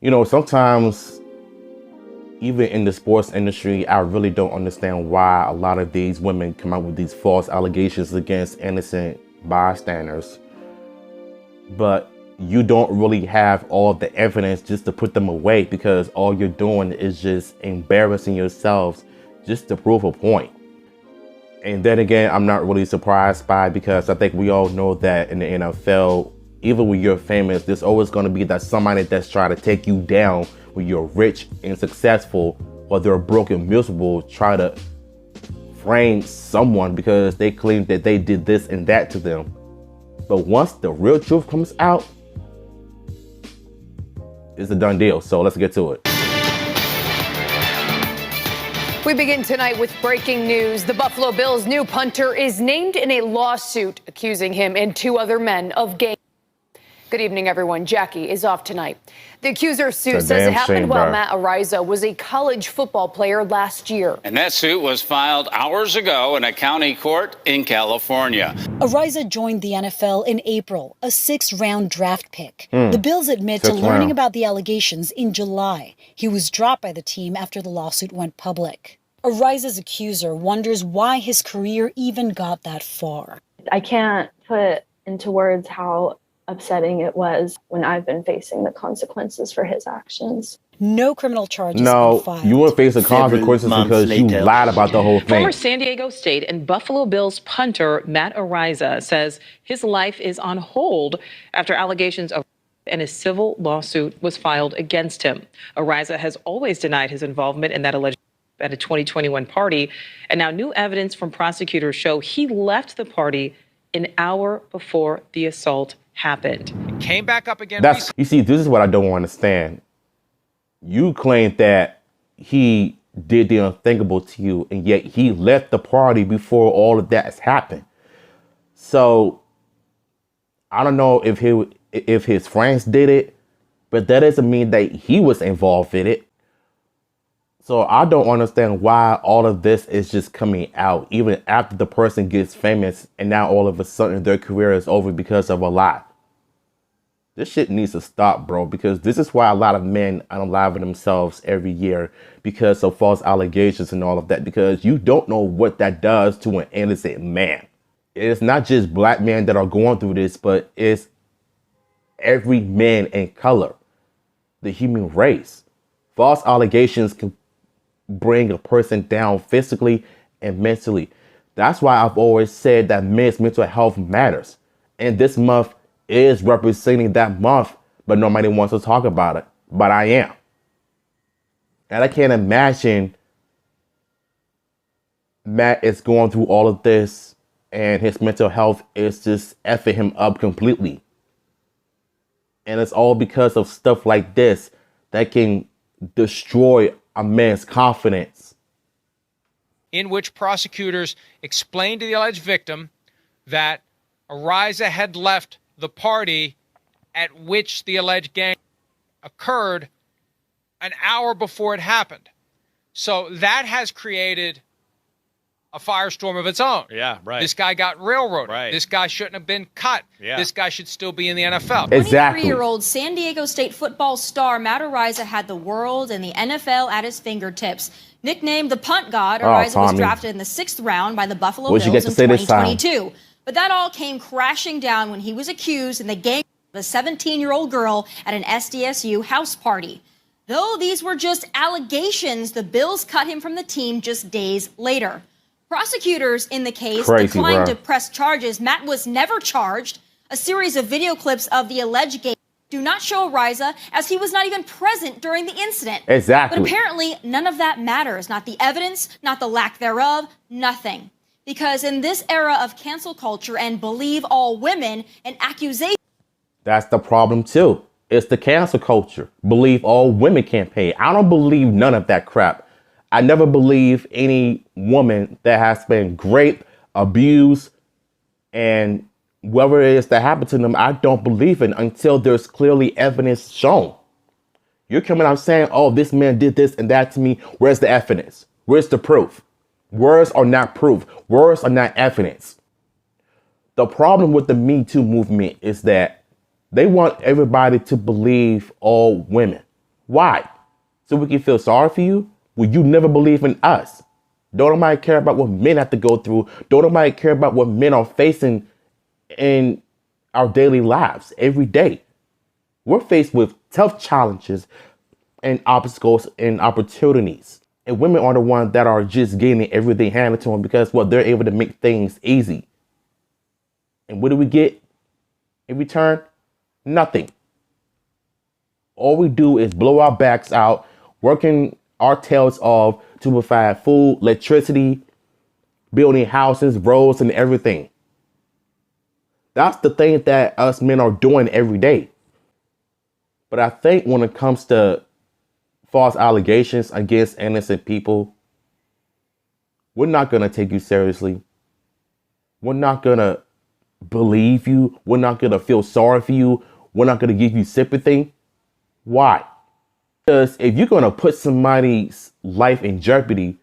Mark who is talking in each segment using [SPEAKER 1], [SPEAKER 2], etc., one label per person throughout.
[SPEAKER 1] Sometimes even in the sports industry, I really don't understand why a lot of these women come out with these false allegations against innocent bystanders. But you don't really have all of the evidence just to put them away, because all you're doing is just embarrassing yourselves just to prove a point. And then again, I'm not really surprised by it, because I think we all know that in the NFL, even when you're famous, there's always going to be that somebody that's trying to take you down when you're rich and successful, or they're broke and miserable, try to frame someone because they claim that they did this and that to them. But once the real truth comes out, it's a done deal. So let's get to it.
[SPEAKER 2] We begin tonight with breaking news. The Buffalo Bills' new punter is named in a lawsuit accusing him and two other men of gang. Good evening, everyone. Jackie is off tonight. The accuser's suit says it happened while Matt Araiza was a college football player last year.
[SPEAKER 3] And that suit was filed hours ago in a county court in California.
[SPEAKER 4] Araiza joined the NFL in April, a 6th-round draft pick. The Bills admit to learning about the allegations in July. He was dropped by the team after the lawsuit went public. Araiza's accuser wonders why his career even got that far.
[SPEAKER 5] I can't put into words how upsetting it was when I've been facing the consequences for his actions.
[SPEAKER 4] No criminal charges
[SPEAKER 1] No,
[SPEAKER 4] filed.
[SPEAKER 1] you will face the consequences because you lied about the whole thing.
[SPEAKER 6] Former San Diego State and Buffalo Bills punter Matt Araiza says his life is on hold after allegations of and a civil lawsuit was filed against him. Araiza has always denied his involvement in that alleged at a 2021 party, and now new evidence from prosecutors show he left the party an hour before the assault happened.
[SPEAKER 7] Came back up again.
[SPEAKER 1] You see, this is what I don't understand. You claim that he did the unthinkable to you, and yet he left the party before all of that has happened. So I don't know if his friends did it, but that doesn't mean that he was involved in it. So I don't understand why all of this is just coming out, even after the person gets famous, and now all of a sudden their career is over because of a lie. This shit needs to stop, bro, because this is why a lot of men unalive themselves every year because of false allegations and all of that, because you don't know what that does to an innocent man. It's not just black men that are going through this, but it's every man in color, the human race. False allegations can bring a person down physically and mentally. That's why I've always said that men's mental health matters. And this month is representing that month, but nobody wants to talk about it. But I am. And I can't imagine Matt is going through all of this and his mental health is just effing him up completely. And it's all because of stuff like this that can destroy a man's confidence.
[SPEAKER 7] In which prosecutors explained to the alleged victim that Araiza had left the party at which the alleged gang occurred an hour before it happened. So that has created a firestorm of its own.
[SPEAKER 8] Yeah, right.
[SPEAKER 7] This guy got railroaded.
[SPEAKER 8] Right.
[SPEAKER 7] This guy shouldn't have been cut.
[SPEAKER 8] Yeah.
[SPEAKER 7] This guy should still be in the NFL.
[SPEAKER 1] Exactly.
[SPEAKER 9] 23-year-old San Diego State football star Matt Araiza had the world and the NFL at his fingertips. Nicknamed the punt god, Araiza was drafted in the 6th round by the Buffalo Bills in 2022. But that all came crashing down when he was accused in the gang of a 17-year-old girl at an SDSU house party. Though these were just allegations, the Bills cut him from the team just days later. Prosecutors in the case declined to press charges. Matt was never charged. A series of video clips of the alleged gang do not show Araiza, as he was not even present during the incident.
[SPEAKER 1] Exactly.
[SPEAKER 9] But apparently, none of that matters. Not the evidence, not the lack thereof, nothing. Because in this era of cancel culture and believe all women, an accusation...
[SPEAKER 1] That's the problem, too. It's the cancel culture. Believe all women campaign. I don't believe none of that crap. I never believe any woman that has been raped, abused, and whatever it is that happened to them, I don't believe it until there's clearly evidence shown. You're coming out saying, oh, this man did this and that to me. Where's the evidence? Where's the proof? Words are not proof. Words are not evidence. The problem with the Me Too movement is that they want everybody to believe all women. Why? So we can feel sorry for you? Well, you never believe in us. Don't nobody care about what men have to go through. Don't nobody care about what men are facing in our daily lives every day. We're faced with tough challenges and obstacles and opportunities. And women are the ones that are just getting everything handed to them because, well, they're able to make things easy. And what do we get in return? Nothing. All we do is blow our backs out, working our tails off to provide food, electricity, building houses, roads, and everything. That's the thing that us men are doing every day. But I think when it comes to false allegations against innocent people, we're not going to take you seriously. We're not going to believe you. We're not going to feel sorry for you. We're not going to give you sympathy. Why? Because if you're going to put somebody's life in jeopardy,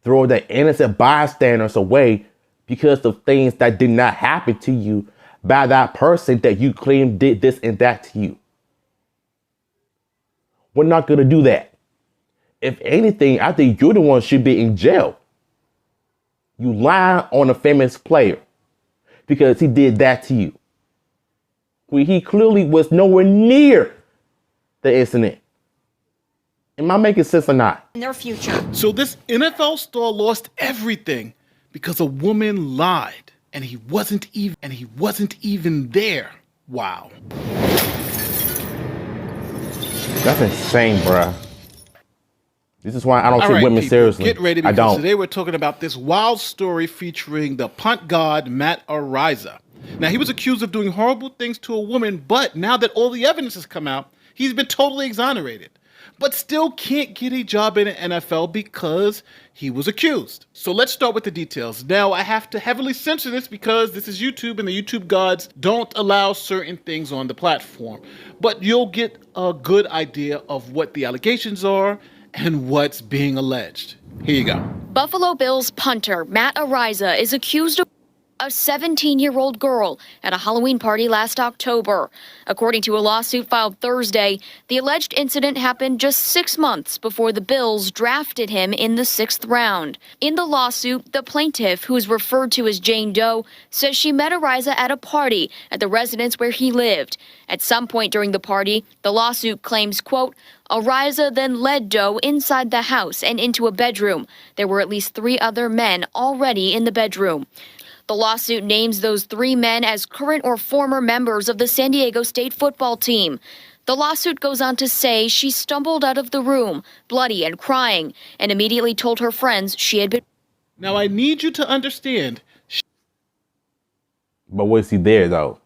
[SPEAKER 1] throw the innocent bystanders away because of things that did not happen to you by that person that you claim did this and that to you. We're not going to do that. If anything, I think you're the one should be in jail. You lie on a famous player because he did that to you, when he clearly was nowhere near the incident. Am I making sense or not?
[SPEAKER 9] In their future.
[SPEAKER 8] So this NFL star lost everything because a woman lied, and he wasn't even there. Wow.
[SPEAKER 1] That's insane, bruh. This is why I don't take women seriously.
[SPEAKER 8] Get ready,
[SPEAKER 1] I
[SPEAKER 8] because
[SPEAKER 1] don't.
[SPEAKER 8] today we're talking about this wild story featuring the punt god Matt Araiza. Now, he was accused of doing horrible things to a woman, but now that all the evidence has come out, he's been totally exonerated, but still can't get a job in the NFL because he was accused. So let's start with the details. Now, I have to heavily censor this because this is YouTube and the YouTube gods don't allow certain things on the platform, but you'll get a good idea of what the allegations are and what's being alleged. Here you go.
[SPEAKER 10] Buffalo Bills punter Matt Araiza is accused of a 17-year-old girl at a Halloween party last October. According to a lawsuit filed Thursday, the alleged incident happened just 6 months before the Bills drafted him in the 6th round. In the lawsuit, the plaintiff, who is referred to as Jane Doe, says she met Araiza at a party at the residence where he lived. At some point during the party, the lawsuit claims, quote, Araiza then led Doe inside the house and into a bedroom. There were at least 3 other men already in the bedroom. The lawsuit names those 3 men as current or former members of the San Diego State football team. The lawsuit goes on to say she stumbled out of the room, bloody and crying, and immediately told her friends she had been.
[SPEAKER 8] Now, I need you to understand.
[SPEAKER 1] But was he there, though?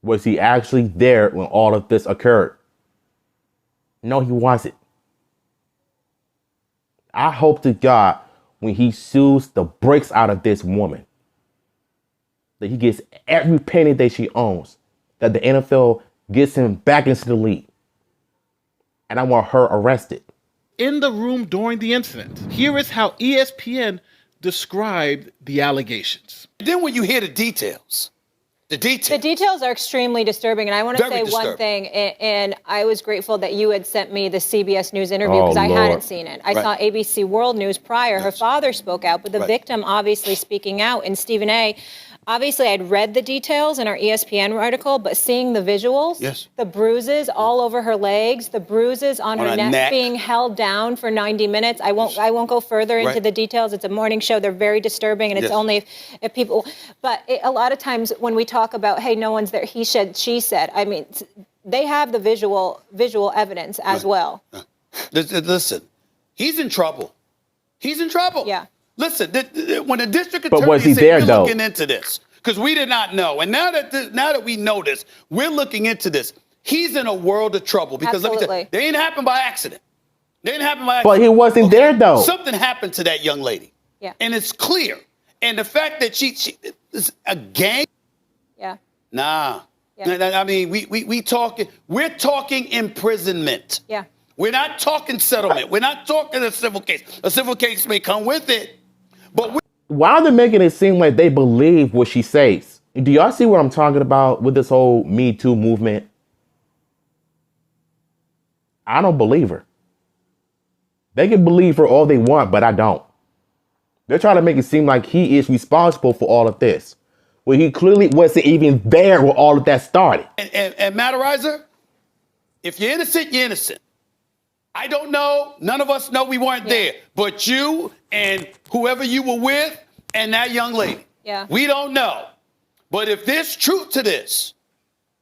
[SPEAKER 1] Was he actually there when all of this occurred? No, he wasn't. I hope to God, when he sues the brakes out of this woman, that he gets every penny that she owns, that the NFL gets him back into the league. And I want her arrested.
[SPEAKER 8] In the room during the incident, here is how ESPN described the allegations.
[SPEAKER 11] Then when you hear the details, the details
[SPEAKER 12] are extremely disturbing. And I want to say one thing, and I was grateful that you had sent me the CBS News interview because I hadn't seen it. I saw ABC World News prior. Her father spoke out, but the victim obviously speaking out. And Stephen A., obviously I'd read the details in our ESPN article, but seeing the visuals, the bruises all over her legs, the bruises on her neck being held down for 90 minutes. I won't go further into the details. It's a morning show. They're very disturbing, and it's only if people, but a lot of times when we talk about, hey, no one's there, he said, she said, I mean, they have the visual evidence as well.
[SPEAKER 11] Listen, he's in trouble. He's in trouble.
[SPEAKER 12] Yeah.
[SPEAKER 11] Listen, when the district attorney
[SPEAKER 1] was he
[SPEAKER 11] said
[SPEAKER 1] there,
[SPEAKER 11] we're
[SPEAKER 1] though?
[SPEAKER 11] looking into this, because we did not know. And now that we know this, we're looking into this. He's in a world of trouble because let me tell you, they ain't happened by accident. They didn't happen by accident.
[SPEAKER 1] But he wasn't there, though.
[SPEAKER 11] Something happened to that young lady.
[SPEAKER 12] Yeah.
[SPEAKER 11] And it's clear. And the fact that she is a gang.
[SPEAKER 12] Yeah.
[SPEAKER 11] Nah.
[SPEAKER 12] Yeah.
[SPEAKER 11] I mean, we're talking imprisonment.
[SPEAKER 12] Yeah.
[SPEAKER 11] We're not talking settlement. We're not talking a civil case. A civil case may come with it, but
[SPEAKER 1] why are they making it seem like they believe what she says? Do y'all see what I'm talking about with this whole Me Too movement? I don't believe her. They can believe her all they want, but I don't. They're trying to make it seem like he is responsible for all of this, when he clearly wasn't even there when all of that started.
[SPEAKER 11] And Matt Ariza, if you're innocent, you're innocent. I don't know. None of us know, we weren't there. But you and whoever you were with and that young lady.
[SPEAKER 12] Yeah.
[SPEAKER 11] We don't know. But if there's truth to this,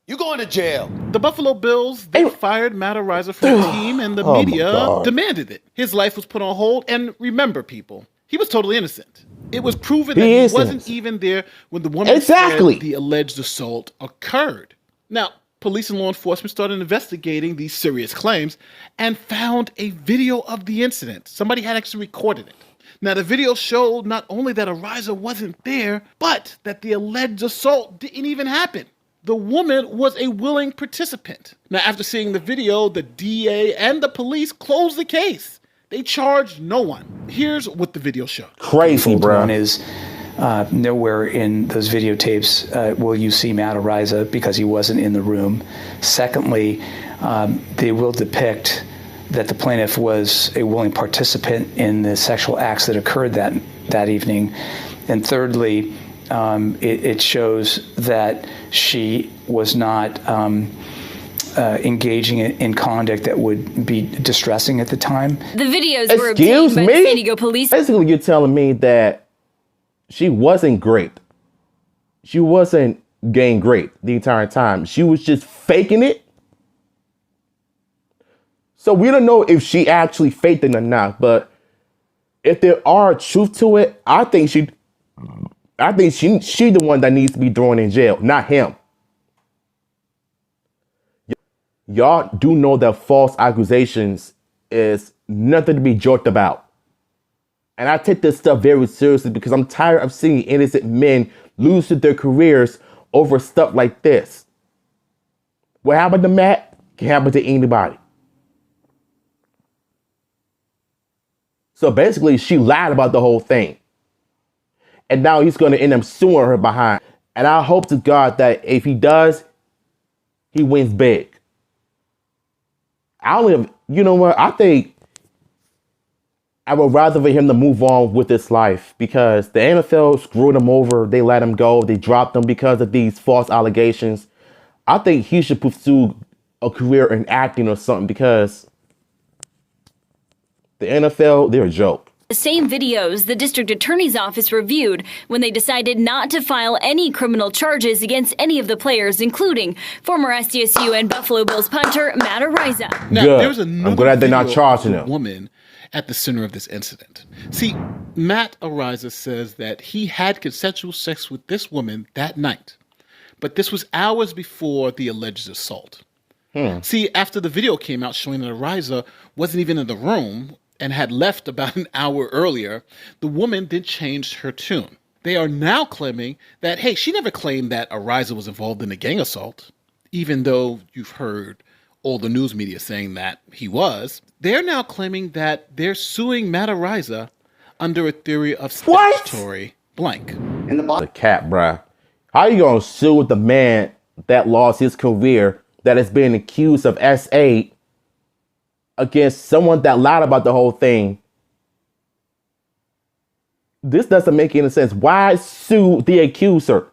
[SPEAKER 11] you're going to jail.
[SPEAKER 8] The Buffalo Bills, they fired Matt Ariza from the team, and the media demanded it. His life was put on hold. And remember, people, he was totally innocent. It was proven that he wasn't even there when the woman said the alleged assault occurred. Now, police and law enforcement started investigating these serious claims and found a video of the incident. Somebody had actually recorded it. Now, the video showed not only that Ariza wasn't there, but that the alleged assault didn't even happen. The woman was a willing participant. Now, after seeing the video, the DA and the police closed the case. They charged no one. Here's what the video showed.
[SPEAKER 1] Crazy, bro.
[SPEAKER 13] One is nowhere in those videotapes will you see Matt Ariza because he wasn't in the room. Secondly, they will depict that the plaintiff was a willing participant in the sexual acts that occurred that evening. And thirdly, it shows that she was not engaging in conduct that would be distressing at the time.
[SPEAKER 10] The videos were obtained by the San Diego police.
[SPEAKER 1] Basically, you're telling me that she wasn't great. She wasn't getting great the entire time. She was just faking it. So we don't know if she actually faked it or not, but if there are truth to it, I think she the one that needs to be thrown in jail, not him. Y'all do know that false accusations is nothing to be joked about. And I take this stuff very seriously because I'm tired of seeing innocent men lose their careers over stuff like this. What happened to Matt can happen to anybody. So basically, she lied about the whole thing. And now he's going to end up suing her behind. And I hope to God that if he does, he wins big. You know what? I think I would rather for him to move on with his life because the NFL screwed him over. They let him go. They dropped him because of these false allegations. I think he should pursue a career in acting or something because the NFL, they're a joke.
[SPEAKER 10] The same videos the district attorney's office reviewed when they decided not to file any criminal charges against any of the players, including former SDSU and Buffalo Bills punter Matt Ariza.
[SPEAKER 8] Now, there was another
[SPEAKER 1] I'm glad they're not charging him.
[SPEAKER 8] Woman at the center of this incident. See, Matt Ariza says that he had consensual sex with this woman that night, but this was hours before the alleged assault. See, after the video came out showing that Ariza wasn't even in the room and had left about an hour earlier, the woman then changed her tune. They are now claiming that, hey, she never claimed that Ariza was involved in a gang assault, even though you've heard all the news media saying that he was. They're now claiming that they're suing Matt Ariza under a theory of statutory blank.
[SPEAKER 1] The cat, bruh. How you gonna sue the man that lost his career that has been accused of S8 against someone that lied about the whole thing? This doesn't make any sense. Why sue the accuser?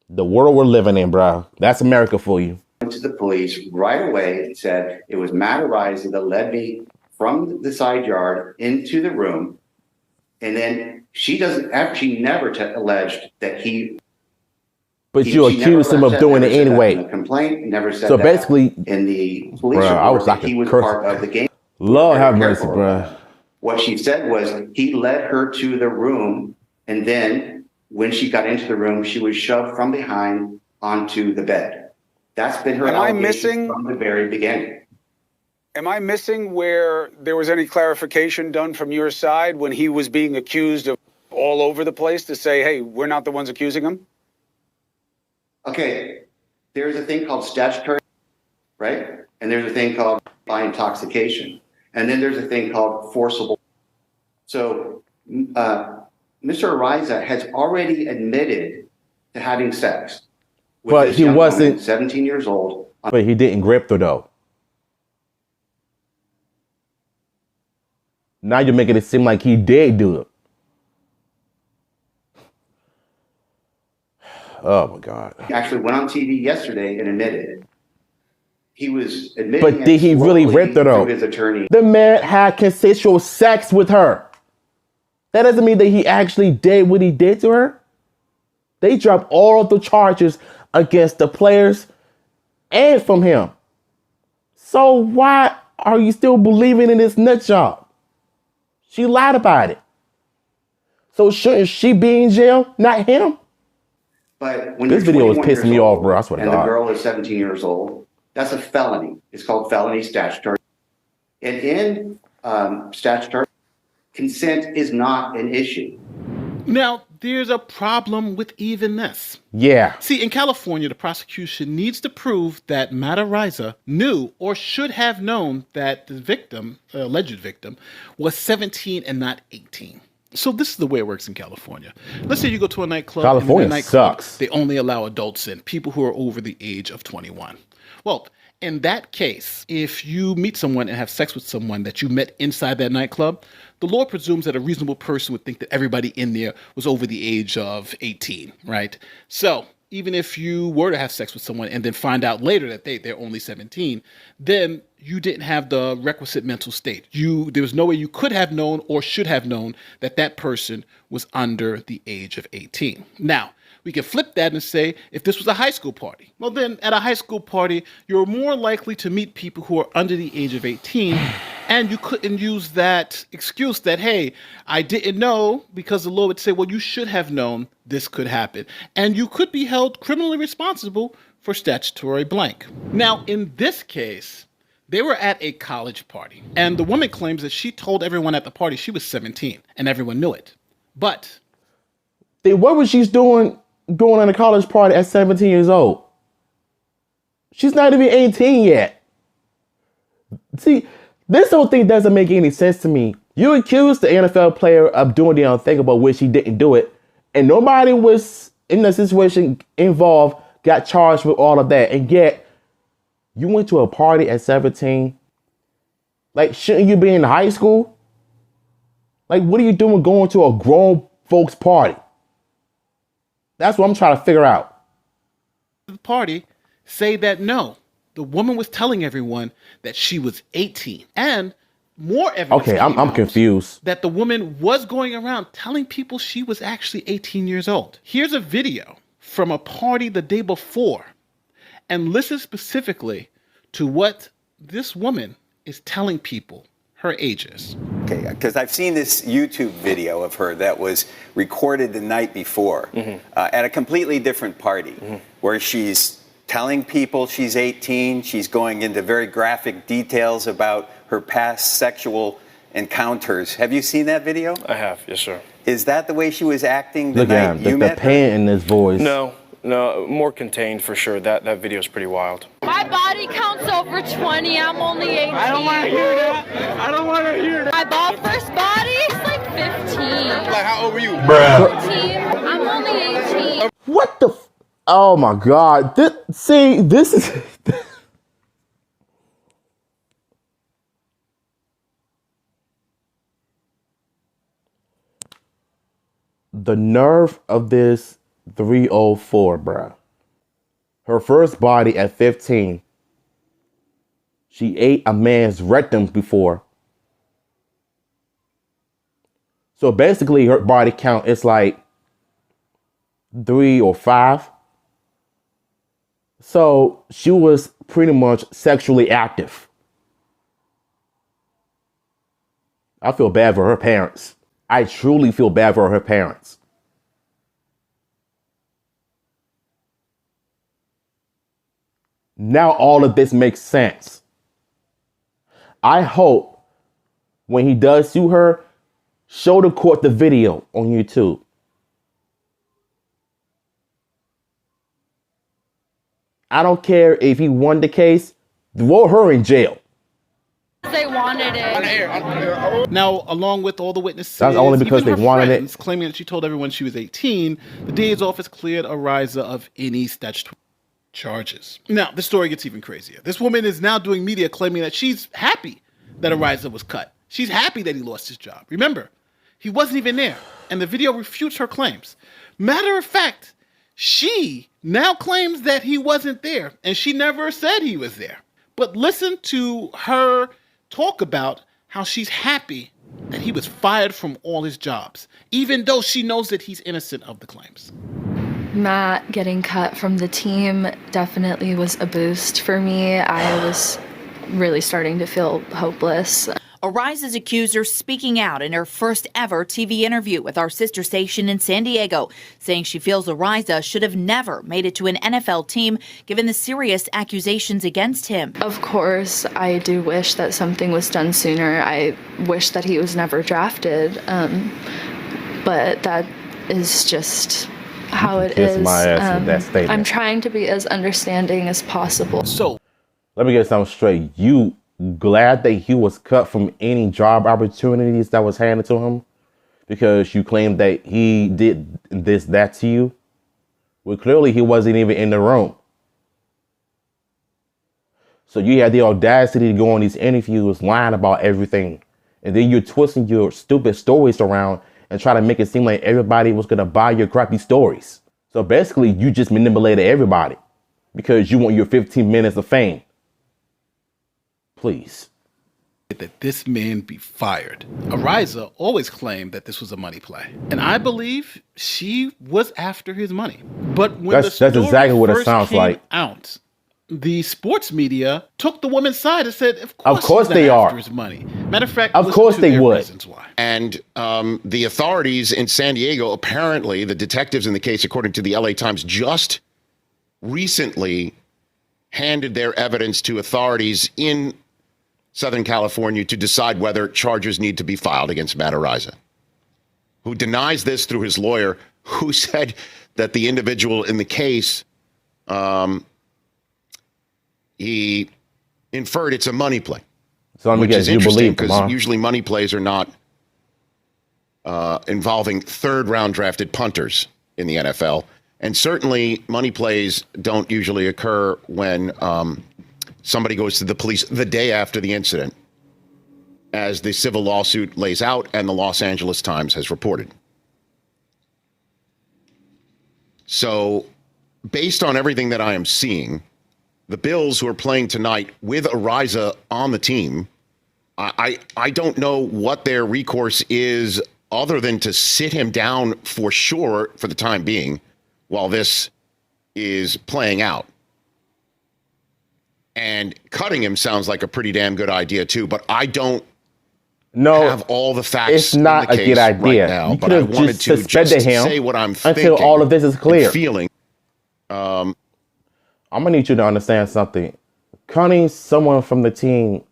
[SPEAKER 1] The world we're living in, bro. That's America for you.
[SPEAKER 14] Went to the police right away and said it was Matt Ariza that led me from the side yard into the room. And then she never alleged that he.
[SPEAKER 1] But you accused him of doing it anyway.
[SPEAKER 14] In the complaint never said
[SPEAKER 1] so
[SPEAKER 14] that
[SPEAKER 1] basically,
[SPEAKER 14] in the police
[SPEAKER 1] bro,
[SPEAKER 14] report
[SPEAKER 1] I was like
[SPEAKER 14] he was
[SPEAKER 1] curse.
[SPEAKER 14] part of the game.
[SPEAKER 1] Lord have mercy, bro.
[SPEAKER 14] What she said was he led her to the room, and then when she got into the room, she was shoved from behind onto the bed. That's been her allegation from the very beginning.
[SPEAKER 11] Am I missing where there was any clarification done from your side when he was being accused of all over the place to say, hey, we're not the ones accusing him?
[SPEAKER 14] Okay, there's a thing called statutory, right? And there's a thing called by intoxication. And then there's a thing called forcible. So Mr. Ariza has already admitted to having sex. with
[SPEAKER 1] But
[SPEAKER 14] this
[SPEAKER 1] he
[SPEAKER 14] young
[SPEAKER 1] wasn't
[SPEAKER 14] woman, 17 years old.
[SPEAKER 1] But he didn't grip her though. Now you're making it seem like he did do it. Oh my God.
[SPEAKER 14] He actually went on TV yesterday and admitted. He was admitting.
[SPEAKER 1] But did he really rip her though?
[SPEAKER 14] His attorney.
[SPEAKER 1] The man had consensual sex with her. That doesn't mean that he actually did what he did to her. They dropped all of the charges against the players and from him. So why are you still believing in this nut job? She lied about it. So shouldn't she be in jail, not him?
[SPEAKER 14] But when
[SPEAKER 1] this video is pissing me off, bro. I swear to God.
[SPEAKER 14] And the girl is 17 years old. That's a felony. It's called felony statutory. And in statutory, consent is not an issue.
[SPEAKER 8] Now, there's a problem with even this.
[SPEAKER 1] Yeah.
[SPEAKER 8] See, in California, the prosecution needs to prove that Matt Ariza knew or should have known that the victim, alleged victim, was 17 and not 18. So this is the way it works in California. Let's say you go to a nightclub.
[SPEAKER 1] California
[SPEAKER 8] and in the nightclub,
[SPEAKER 1] sucks.
[SPEAKER 8] They only allow adults in, people who are over the age of 21. Well, in that case, if you meet someone and have sex with someone that you met inside that nightclub, the law presumes that a reasonable person would think that everybody in there was over the age of 18, right? So even if you were to have sex with someone and then find out later that they're only 17, then you didn't have the requisite mental state. There was no way you could have known or should have known that that person was under the age of 18. Now, we can flip that and say, if this was a high school party, well then at a high school party, you're more likely to meet people who are under the age of 18, and you couldn't use that excuse that, hey, I didn't know, because the law would say, well, you should have known this could happen. And you could be held criminally responsible for statutory blank. Now, in this case, they were at a college party, and the woman claims that she told everyone at the party she was 17, and everyone knew it. But
[SPEAKER 1] then what was she doing going on a college party at 17 years old? She's not even 18 yet. See, this whole thing doesn't make any sense to me. You accused the NFL player of doing the unthinkable, which he didn't do it, and nobody was in the situation involved got charged with all of that, and yet you went to a party at 17? Like, shouldn't you be in high school? Like, what are you doing going to a grown folks party? That's what I'm trying to figure out.
[SPEAKER 8] The party say that no, the woman was telling everyone that she was 18, and more evidence.
[SPEAKER 1] Okay, I'm confused.
[SPEAKER 8] That the woman was going around telling people she was actually 18 years old. Here's a video from a party the day before, and listen specifically to what this woman is telling people her age is.
[SPEAKER 15] Okay, because I've seen this YouTube video of her that was recorded the night before at a completely different party, where she's telling people she's 18. She's going into very graphic details about her past sexual encounters. Have you seen that video?
[SPEAKER 16] I have, yes, sir.
[SPEAKER 15] Is that the way she was acting the
[SPEAKER 1] Look at
[SPEAKER 15] night you
[SPEAKER 1] him,
[SPEAKER 15] met
[SPEAKER 1] the pain in his voice.
[SPEAKER 16] No, more contained for sure. That video is pretty wild.
[SPEAKER 17] My body counts over 20. I'm only 18. I don't want to hear that. I don't want to hear that. My first body is like 15.
[SPEAKER 11] Like, how old were you?
[SPEAKER 1] Bruh.
[SPEAKER 17] 15. I'm only 18.
[SPEAKER 1] What the oh my God. This is the nerve of this 304, bruh. Her first body at 15. She ate a man's rectum before. So basically her body count is like 3 or 5. So she was pretty much sexually active. I feel bad for her parents. I truly feel bad for her parents. Now all of this makes sense. I hope when he does sue her, show the court the video on YouTube. I don't care if he won the case, throw her in jail.
[SPEAKER 17] They wanted it.
[SPEAKER 8] Now, along with all the witnesses,
[SPEAKER 1] that's only because they wanted it.
[SPEAKER 8] Claiming that she told everyone she was 18, the DA's office cleared Ariza of any statutory. charges. Now, the story gets even crazier. This woman is now doing media claiming that she's happy that Ariza was cut. She's happy that he lost his job. Remember, he wasn't even there, and the video refutes her claims. Matter of fact, she now claims that he wasn't there, and she never said he was there. But listen to her talk about how she's happy that he was fired from all his jobs, even though she knows that he's innocent of the claims.
[SPEAKER 18] Matt getting cut from the team definitely was a boost for me. I was really starting to feel hopeless.
[SPEAKER 19] Ariza's accuser speaking out in her first ever TV interview with our sister station in San Diego, saying she feels Ariza should have never made it to an NFL team given the serious accusations against him.
[SPEAKER 18] Of course, I do wish that something was done sooner. I wish that he was never drafted, but that is just how it is.
[SPEAKER 1] My ass with that statement.
[SPEAKER 18] I'm trying to be as understanding as possible.
[SPEAKER 8] So,
[SPEAKER 1] let me get something straight. You glad that he was cut from any job opportunities that was handed to him because you claimed that he did that to you? Well, clearly he wasn't even in the room. So you had the audacity to go on these interviews lying about everything. And then you're twisting your stupid stories around and try to make it seem like everybody was going to buy your crappy stories. So basically you just manipulated everybody because you want your 15 minutes of fame. Please.
[SPEAKER 8] That this man be fired. Ariza always claimed that this was a money play. And I believe she was after his money. But when that's
[SPEAKER 1] exactly what it sounds like.
[SPEAKER 8] Out, the sports media took the woman's side and said, of
[SPEAKER 1] course they are.
[SPEAKER 8] After his money. Matter of fact,
[SPEAKER 1] of course they would.
[SPEAKER 20] And the authorities in San Diego, apparently, the detectives in the case, according to the LA Times, just recently handed their evidence to authorities in Southern California to decide whether charges need to be filed against Matt Ariza, who denies this through his lawyer, who said that the individual in the case, he inferred it's a money play.
[SPEAKER 1] So
[SPEAKER 20] which is interesting because usually money plays are not involving third-round drafted punters in the NFL. And certainly money plays don't usually occur when somebody goes to the police the day after the incident, as the civil lawsuit lays out and the Los Angeles Times has reported. So based on everything that I am seeing, the Bills, who are playing tonight with Ariza on the team, I don't know what their recourse is other than to sit him down for sure for the time being while this is playing out. And cutting him sounds like a pretty damn good idea too, but I don't have all the facts.
[SPEAKER 1] It's not a good idea.
[SPEAKER 20] Right now,
[SPEAKER 1] you could have just suspended him
[SPEAKER 20] say what I'm thinking
[SPEAKER 1] until all of this is clear.
[SPEAKER 20] Feeling.
[SPEAKER 1] I'm gonna need you to understand something. Cutting someone from the team,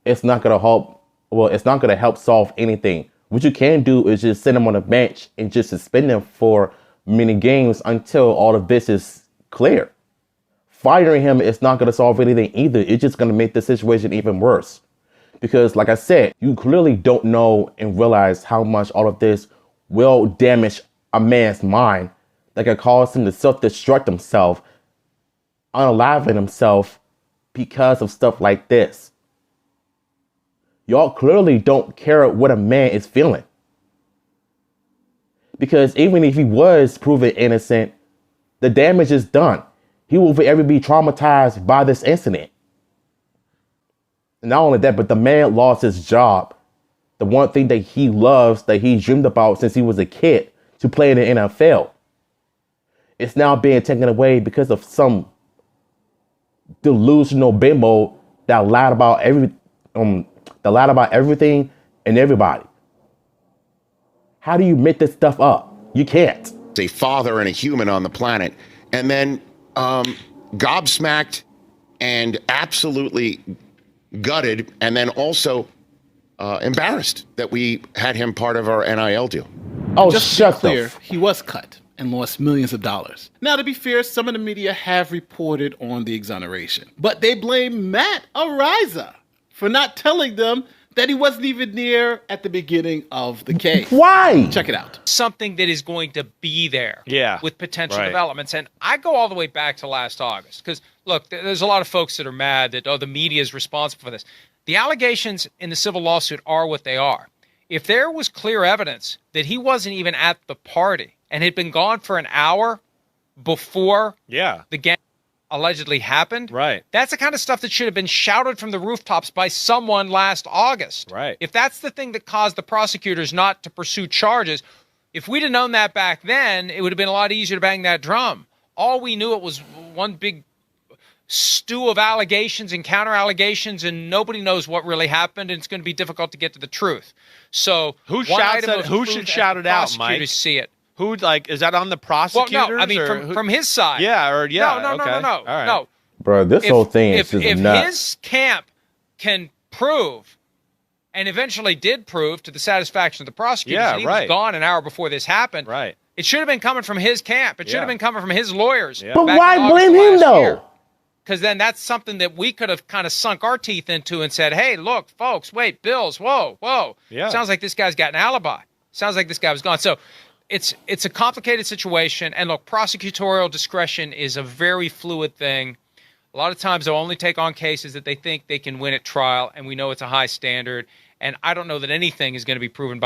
[SPEAKER 1] it's not gonna help. Well, it's not gonna help solve anything. What you can do is just sit him on the bench and just suspend him for many games until all of this is clear. Firing him is not going to solve anything either. It's just going to make the situation even worse. Because like I said, you clearly don't know and realize how much all of this will damage a man's mind that can cause him to self-destruct himself, unaliving himself because of stuff like this. Y'all clearly don't care what a man is feeling. Because even if he was proven innocent, the damage is done. He will forever be traumatized by this incident. And not only that, but the man lost his job. The one thing that he loves, that he dreamed about since he was a kid, to play in the NFL. It's now being taken away because of some delusional bimbo that lied about everything and everybody. How do you make this stuff up? You can't.
[SPEAKER 20] A father and a human on the planet, and then gobsmacked and absolutely gutted, and then also embarrassed that we had him part of our NIL deal.
[SPEAKER 1] Oh,
[SPEAKER 8] just to be clear, he was cut and lost millions of dollars. Now, to be fair, some of the media have reported on the exoneration, but they blame Matt Ariza for not telling them that he wasn't even near at the beginning of the case.
[SPEAKER 1] Why?
[SPEAKER 8] Check it out.
[SPEAKER 7] Something that is going to be there with potential
[SPEAKER 2] right.
[SPEAKER 7] developments. And I go all the way back to last August because, look, there's a lot of folks that are mad that, the media is responsible for this. The allegations in the civil lawsuit are what they are. If there was clear evidence that he wasn't even at the party and had been gone for an hour before the gang allegedly happened, that's the kind of stuff that should have been shouted from the rooftops by someone last August. If that's the thing that caused the prosecutors not to pursue charges, if we'd have known that back then, it would have been a lot easier to bang that drum. All we knew, it was one big stew of allegations and counter allegations, and nobody knows what really happened, and it's going to be difficult to get to the truth. So
[SPEAKER 2] who should shout it out, Mike?
[SPEAKER 7] Prosecutors see it.
[SPEAKER 2] Who, is that on the prosecutors?
[SPEAKER 7] Well, no, I mean, from his side. No.
[SPEAKER 1] Bro, this whole thing is just nuts.
[SPEAKER 7] If his camp can prove, and eventually did prove to the satisfaction of the prosecutors, that he was gone an hour before this happened, it should have been coming from his camp. It should have been coming from his lawyers.
[SPEAKER 1] But why blame him, though?
[SPEAKER 7] Because then that's something that we could have kind of sunk our teeth into and said, hey, look, folks, wait, Bills, whoa. Sounds like this guy's got an alibi. Sounds like this guy was gone. So it's a complicated situation. And look, prosecutorial discretion is a very fluid thing. A lot of times they'll only take on cases that they think they can win at trial, and we know it's a high standard. And I don't know that anything is going to be proven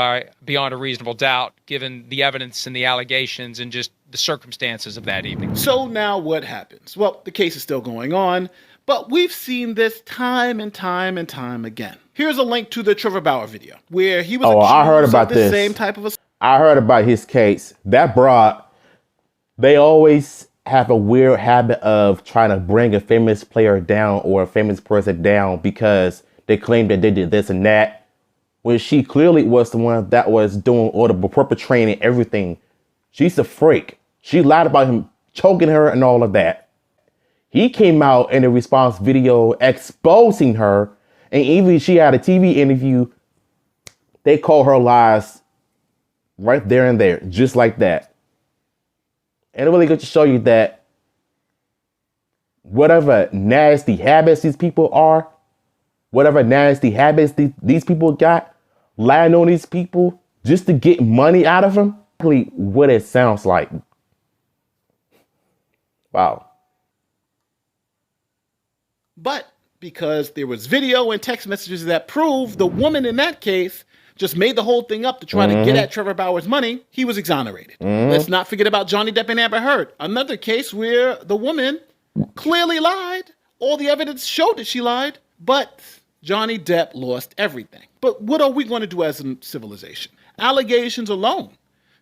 [SPEAKER 7] beyond a reasonable doubt, given the evidence and the allegations and just the circumstances of that evening.
[SPEAKER 8] So now what happens? Well, the case is still going on, but we've seen this time and time and time again. Here's a link to the Trevor Bauer video where he was accused
[SPEAKER 1] I heard about
[SPEAKER 8] of the
[SPEAKER 1] this.
[SPEAKER 8] same type of
[SPEAKER 1] I heard about his case. That broad, they always have a weird habit of trying to bring a famous player down or a famous person down because they claim that they did this and that, when she clearly was the one that was doing all the perpetrating everything. She's a freak. She lied about him choking her and all of that. He came out in a response video exposing her, and even she had a TV interview. They call her lies right there and there, just like that. And it really good to show you that whatever nasty habits these people are, whatever nasty habits these people got, lying on these people just to get money out of them, exactly what it sounds like. Wow.
[SPEAKER 8] But because there was video and text messages that proved the woman in that case just made the whole thing up to try to get at Trevor Bauer's money, he was exonerated. Let's not forget about Johnny Depp and Amber Heard. Another case where the woman clearly lied. All the evidence showed that she lied, but Johnny Depp lost everything. But what are we going to do as a civilization? Allegations alone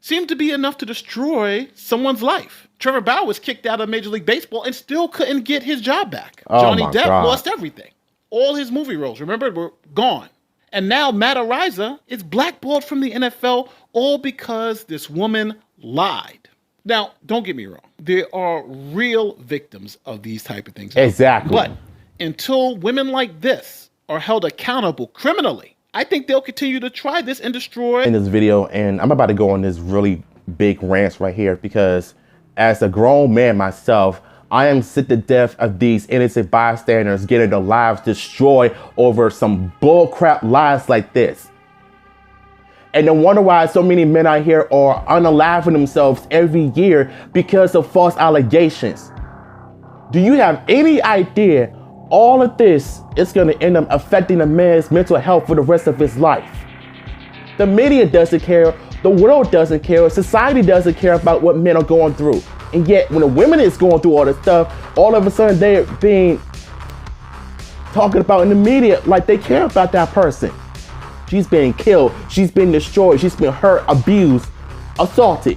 [SPEAKER 8] seem to be enough to destroy someone's life. Trevor Bauer was kicked out of Major League Baseball and still couldn't get his job back. Johnny Depp lost everything. All his movie roles, remember, were gone. And now Matt Araiza is blackballed from the NFL, all because this woman lied. Now, don't get me wrong. There are real victims of these type of things.
[SPEAKER 1] Exactly.
[SPEAKER 8] But until women like this are held accountable criminally, I think they'll continue to try this and destroy.
[SPEAKER 1] In this video, and I'm about to go on this really big rant right here, because as a grown man myself, I am sick to death of these innocent bystanders getting their lives destroyed over some bullcrap lies like this. And no wonder why so many men out here are unaliving themselves every year because of false allegations. Do you have any idea all of this is going to end up affecting a man's mental health for the rest of his life? The media doesn't care. The world doesn't care. Society doesn't care about what men are going through. And yet, when a woman is going through all this stuff, all of a sudden they're being talking about in the media like they care about that person. She's being killed. She's been destroyed. She's been hurt, abused, assaulted.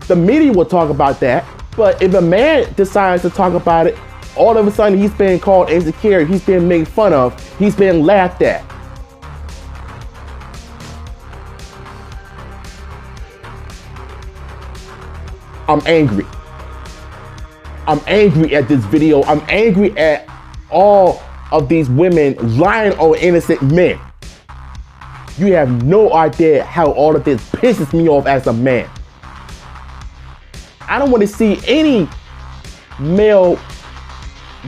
[SPEAKER 1] The media will talk about that. But if a man decides to talk about it, all of a sudden he's being called insecure. He's being made fun of. He's being laughed at. I'm angry. I'm angry at this video. I'm angry at all of these women lying on innocent men. You have no idea how all of this pisses me off as a man. I don't want to see any male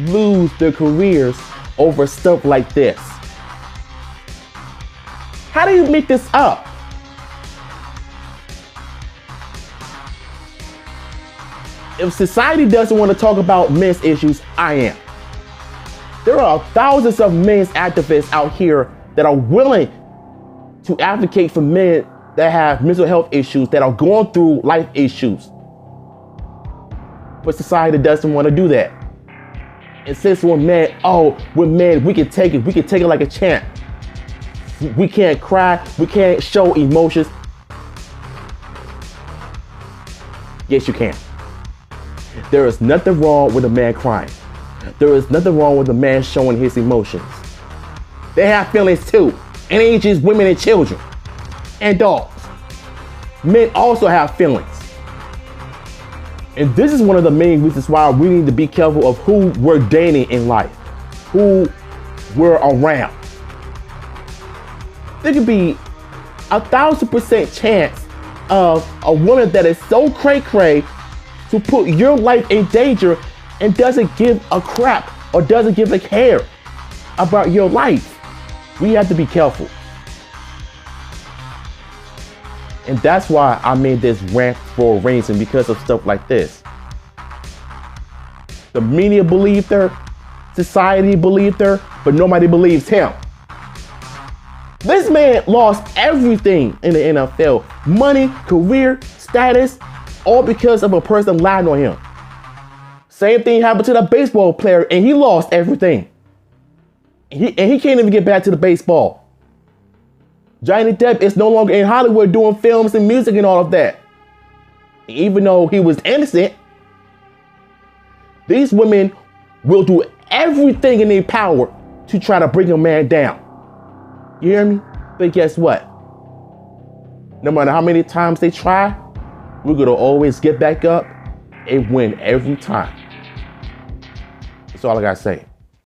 [SPEAKER 1] lose their careers over stuff like this. How do you make this up? If society doesn't want to talk about men's issues, I am. There are thousands of men's activists out here that are willing to advocate for men that have mental health issues, that are going through life issues. But society doesn't want to do that. And since we're men, we can take it. We can take it like a champ. We can't cry. We can't show emotions. Yes, you can. There is nothing wrong with a man crying. There is nothing wrong with a man showing his emotions. They have feelings too. And it ain't just women and children and dogs. Men also have feelings. And this is one of the main reasons why we need to be careful of who we're dating in life, who we're around. There could be 1,000% chance of a woman that is so cray-cray to put your life in danger and doesn't give a crap or doesn't give a care about your life. We have to be careful. And that's why I made this rant for a reason, because of stuff like this. The media believed her, society believed her, but nobody believes him. This man lost everything in the NFL. Money, career, status, all because of a person lying on him. Same thing happened to the baseball player, and he lost everything. He can't even get back to the baseball. Johnny Depp is no longer in Hollywood doing films and music and all of that. Even though he was innocent, these women will do everything in their power to try to bring a man down. You hear me? But guess what? No matter how many times they try, we're going to always get back up and win every time. That's all I got to say.